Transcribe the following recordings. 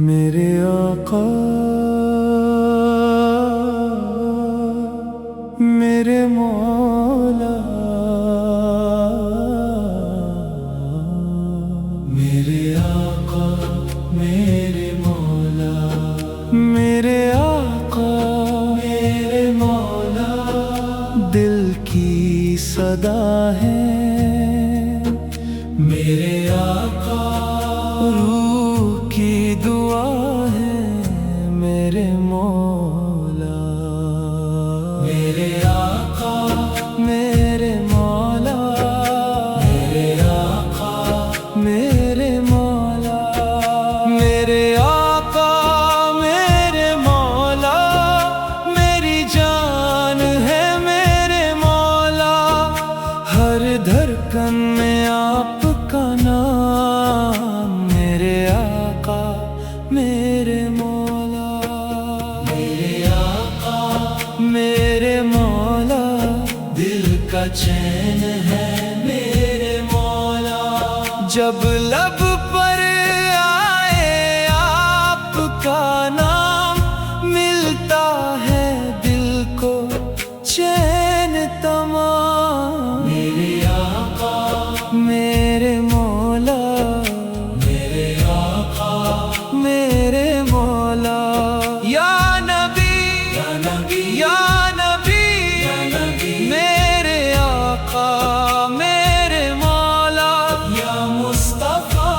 मेरे आका मेरे मौला, मेरे आका मेरे मौला, मेरे आका मेरे मौला, दिल की सदा है मेरे आका, रूह की दुआ है मेरे मौला, मेरे आका मेरे मौला, मेरे आका मेरे मौला, मेरे आका मेरे मौला, मेरी जान है मेरे मौला, हर धड़कन में आपका नाम मेरे आका मेरे मौला, मेरे आका मेरे मौला, दिल का चैन है मेरे मौला, जब लब पर आए आपका नाम, मिलता है दिल को चैन तमाम, मेरे आका मेरे मौला, मेरे आका मेरे मौला, या नबी या नबी या नबी या नबी, मेरे आका मेरे मौला, या मुस्तफा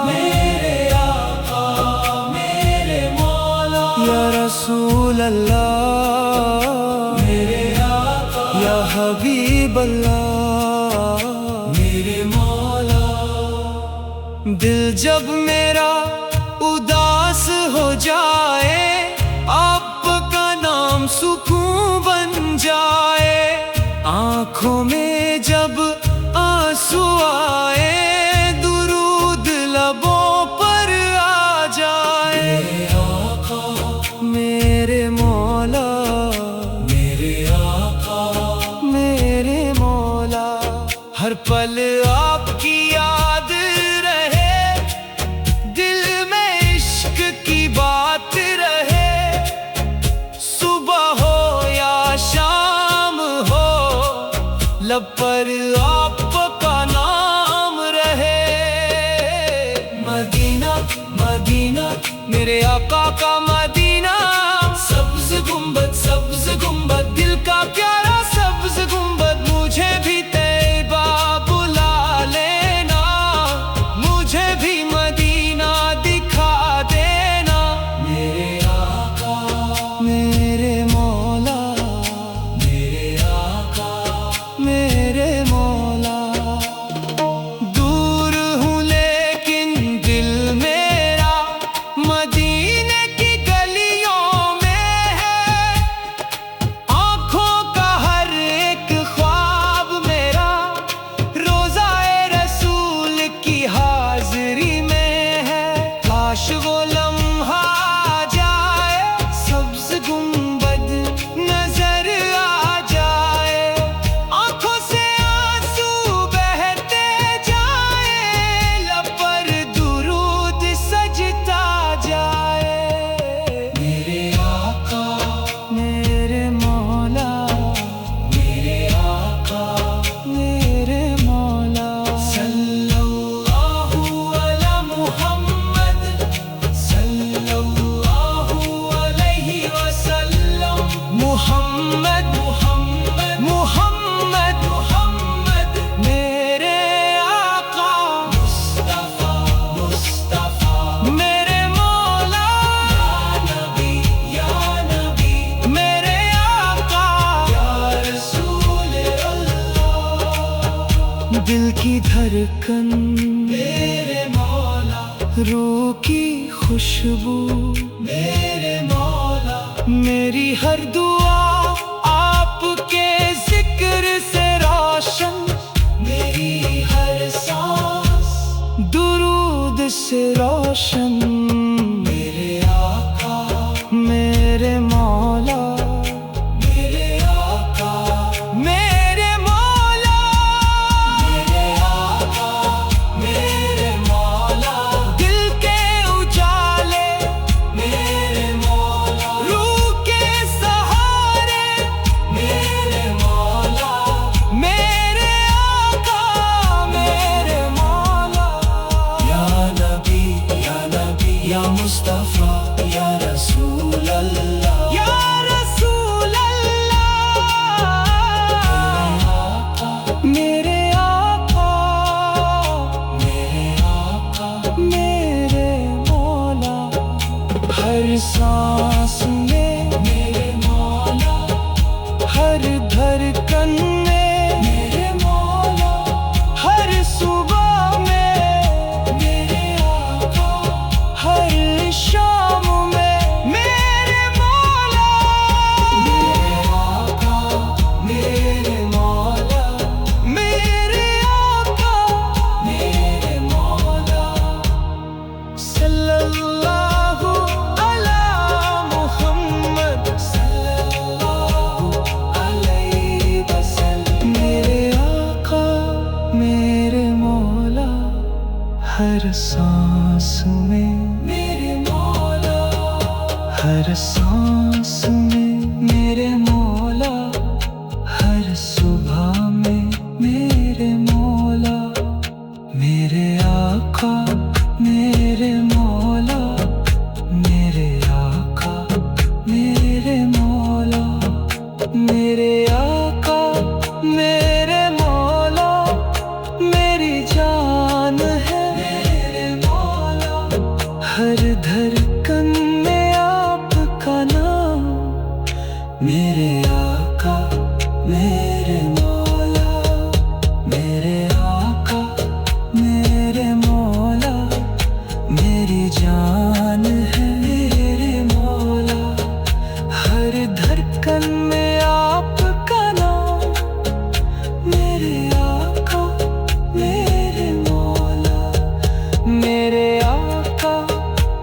मेरे आका मेरे मौला, या रसूल अल्लाह मेरे आका, या हबीब अल्लाह मेरे मौला, दिल जब मेरा उदास हो जाए, आपका नाम सुकून बन जाए, आँखों में जब आंसू आए, दुरूद लबों पर आ जाए, मेरे आका मेरे मौला, मेरे आका मेरे मौला, हर पल आपकी याद रहे, दिल में इश्क की बात रहे, सुबह हो या शाम हो, लब पर आपका नाम रहे, मदीना मदीना मेरे आका का मदीना, सब्ज गुंबद दिल का प्यारा सब्ज गुंबद, मुझे भी तैबा बुला लेना, मुझे भी मदीना दिखा देना, मेरे आका मेरे मौला, मेरे आका मेरे मौला, दूर हूँ लेकिन दिल मेरा मदीने की गलियों में है, आँखों का हर एक ख्वाब मेरा, रोज़ाए रसूल की हाज़िरी में है, काश वो लम्हा आ जाए, सब्ज़ गुंबद नजर आ जाए, आँखों से आंसू बहते जाए, लब पर दुरूद सजता जाए, मेरे आका मेरे मौला, मेरे आका मेरे मौला, सल्लल्लाहु अला मुहम्मद, सल्लल्लाहु अलैहि वसल्लम, मुहम्मद मुहम्मद मुहम्मद मुहम्मद, मेरे आका मुस्तफा मुस्तफा, मेरे मौला, या नबी मेरे आका, या रसूल अल्लाह, दिल की धड़कन मेरे मौला, रूह की खुशबू मेरे मौला, मेरी हर दुआ आपके जिक्र से रोशन, मेरी हर सांस दुरूद से रोशन, मेरे आका मेरे मौला, मेरे आका मेरे मौला। हर सांस में मेरे मौला, हर सांस में मेरे मौला, हर सुबह में मेरे मौला, मेरे आका मेरे मौला, मेरे आका मेरे मौला, मेरे आका मेरे मौला, मेरी जान है मेरे मौला। हर धड़कन में आपका नाम, मेरे आका मेरे मौला, मेरे आका मेरे मौला, मेरी जान है मेरे मौला। हर धड़कन में आपका नाम, मेरे आका मेरे मौला, मेरे आका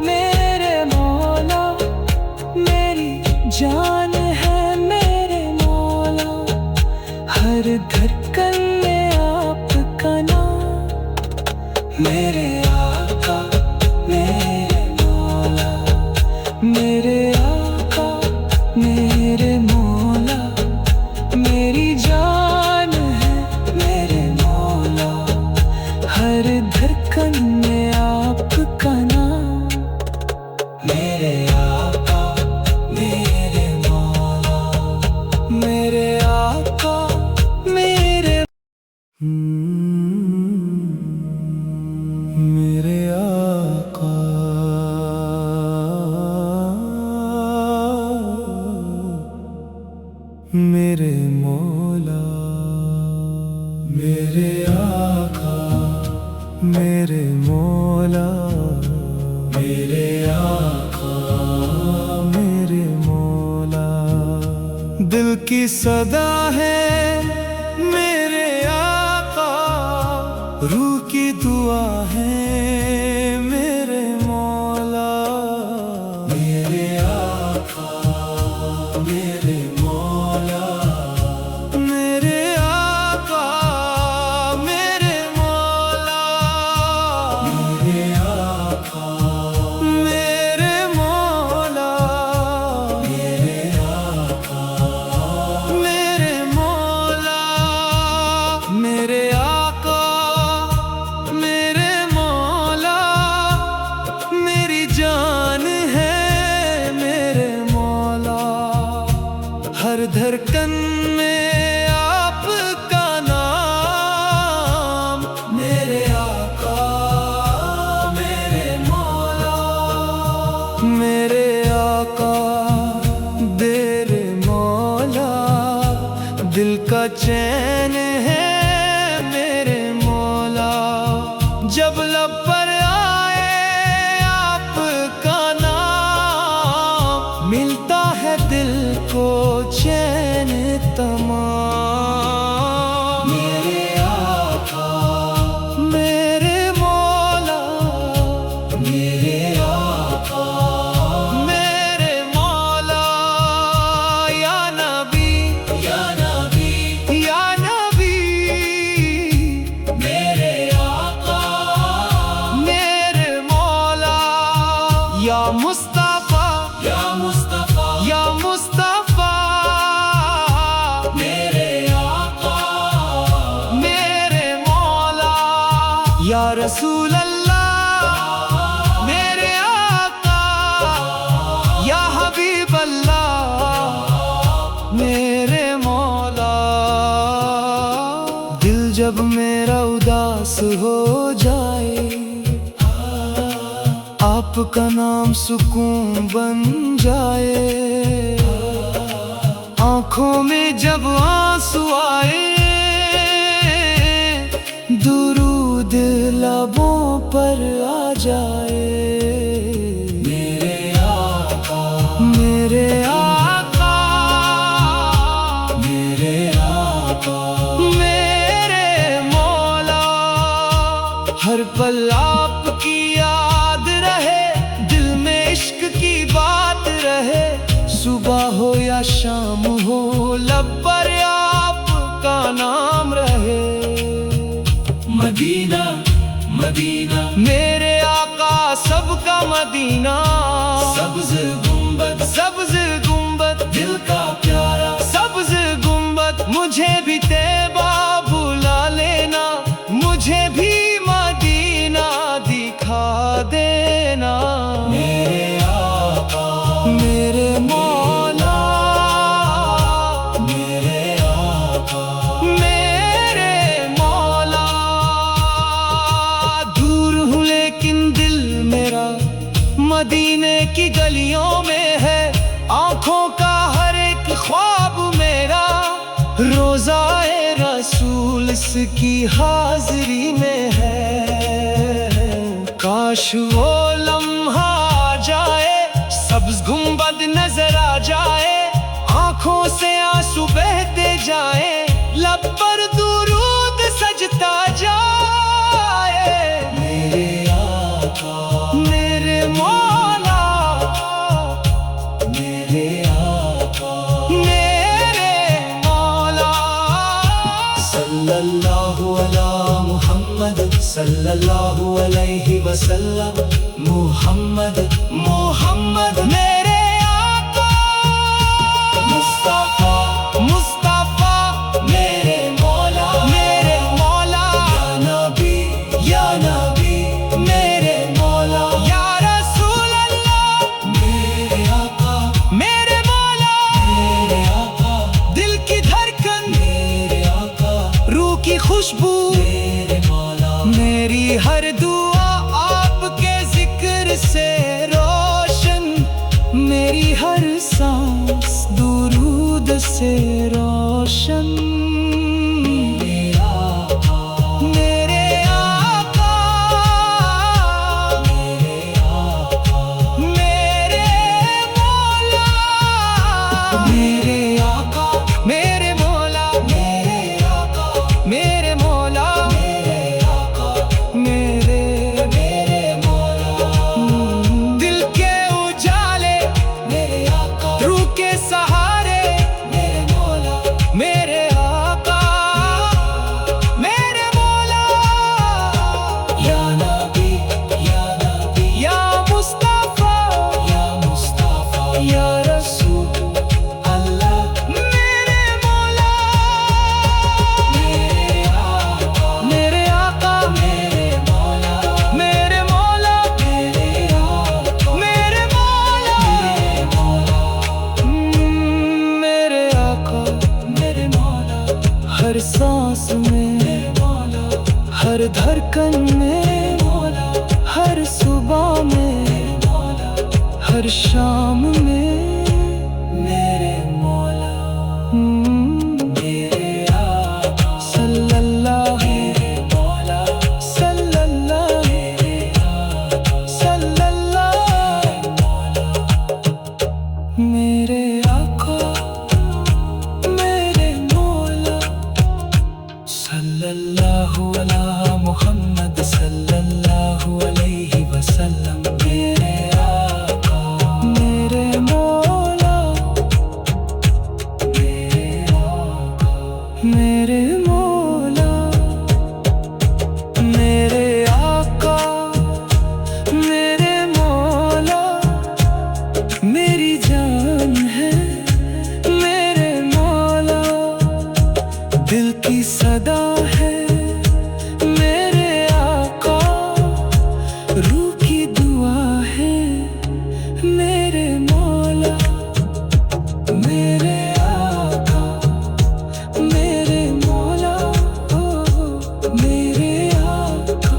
मेरे मौला, मेरी जान है मेरे मौला। हर धड़कन में आपका नाम, मेरे आका मेरे मौला, मेरे आका मेरे मौला, मेरी जान है मेरे मौला। हर धड़कन में आपका नाम, मेरे आका मेरे मौला, मेरे आका मेरे मेरे आका मेरे मौला, मेरे आका मेरे मौला, मेरे आका मेरे मौला। दिल की सदा है मेरे आका, रूह की दुआ है मेरे मौला, मेरे आका मेरे मौला, मेरे आका मेरे मौला, मेरे आका मेरे मौला, मेरे आका मेरे मौला, मेरे आका मेरे मौला, मेरी जान है मेरे मौला। हर धड़कन में आपका नाम, मेरे आका मेरे मौला, मेरे आका तेरे मौला, दिल का चैन है मेरे मौला। जब लब पर आए आपका नाम, मिलता है दिल को चैन तमाम। मेरे आका मेरे मौला, मेरे आका मेरे मौला, या नबी या नबी या नबी, मेरे आका मेरे मौला, या मुस्तफा या मुस्तफा या मुस्तफा, मेरे आका मेरे मौला, या रसूल अल्लाह मेरे आका, या हबीब अल्लाह मेरे मौला। दिल जब मेरा उदास हो जाए, आपका नाम सुकून बन जाए। आँखों में जब आंसू आए, दुरूद लबों पर आ जाए। मेरे आका मेरे आका मेरे आका मेरे मौला, हर पल आपकी याद रहे, दिल में इश्क की बात रहे। सुबह हो या शाम हो, लब पर आपका नाम रहे। मदीना मदीना, मेरे आका सबका मदीना। सब्ज गुंबद दिल का प्यारा, सब्ज गुंबद मुझे भी तैबा बुला लेना, मुझे भी मदीना दिखा देना। मेरे आका मेरे मौला, मेरे आका मेरे मौला। दूर हूँ लेकिन दिल मेरा मदीने की गलियों में है, आंखों का हर एक ख्वाब मेरा रोज़ाए रसूल इसकी हाजिरी में है। काश वो लम्हा आ जाए, सब्ज गुंबद नजर आ जाए, आंखों से आंसू बहते जाए, लब पर दुरूद सजता जाए। मेरे आका मेरे मौला, मेरे आका मेरे मौला। सल्लल्लाहु अला मुहम्मद सल्लल्लाहु अलैहि वसल्लम। मुहम्मद मुहम्मद मेरे आका, मुस्तफा मुस्तफा मेरे मौला, मेरे मौला। या नबी मेरे मौला, या रसूल अल्लाह मेरे आका, मेरे मौला, मेरे आका। दिल की धड़कन मेरे आका, रूह की खुशबू मेरे मौला। मेरी हर दुआ आपके जिक्र से रोशन, मेरी हर सांस दुरूद से रोशन। मेरे आका मेरे आका, मेरे आका मेरे मौला। मेरे आका मेरे मौला, मेरे आका मेरे मौला, मेरे आका मेरे मेरे मौला। दिल के उजाले मेरे आका, रूह के सहारे मेरे मौला, मेरे आका मेरे मौला। या नबी या मुस्तफा, या मुस्तफा या रसूल अल्लाह मेरे मौला। मेरे आका मेरे आका मेरे मौला, मेरे मौला, मेरे आका मेरे मौला, मेरे मौला। मेरे आका मेरे मौला, हर सांस में मेरे मौला, हर धड़कन में मौला, हर सुबह में मेरे मौला, हर शाम में मेरे मौला। मेरे आका सल्लल्लाहु मेरे मौला, सल्लल्लाहु मेरे आका, सल्लल्लाहु मौला। मेरे आका मेरे मौला, सल्लल्लाहु अला मुहम्मद सल्लल्लाहु अलैहि वसल्लम। मेरे आका मेरे मौला, मेरे आका मेरे मौला। मेरे आका मेरे मौला, मेरी जान है मेरे मौला। दिल की सदा है मेरे आका, रूह की दुआ है मेरे मौला। मेरे आका मेरे मौला, मेरे आका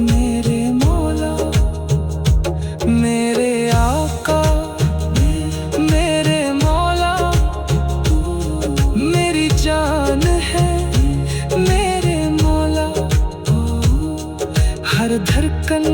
मेरे मौला। मेरे आका मेरे मौला, मेरी जान है मेरे मौला। हर धड़कन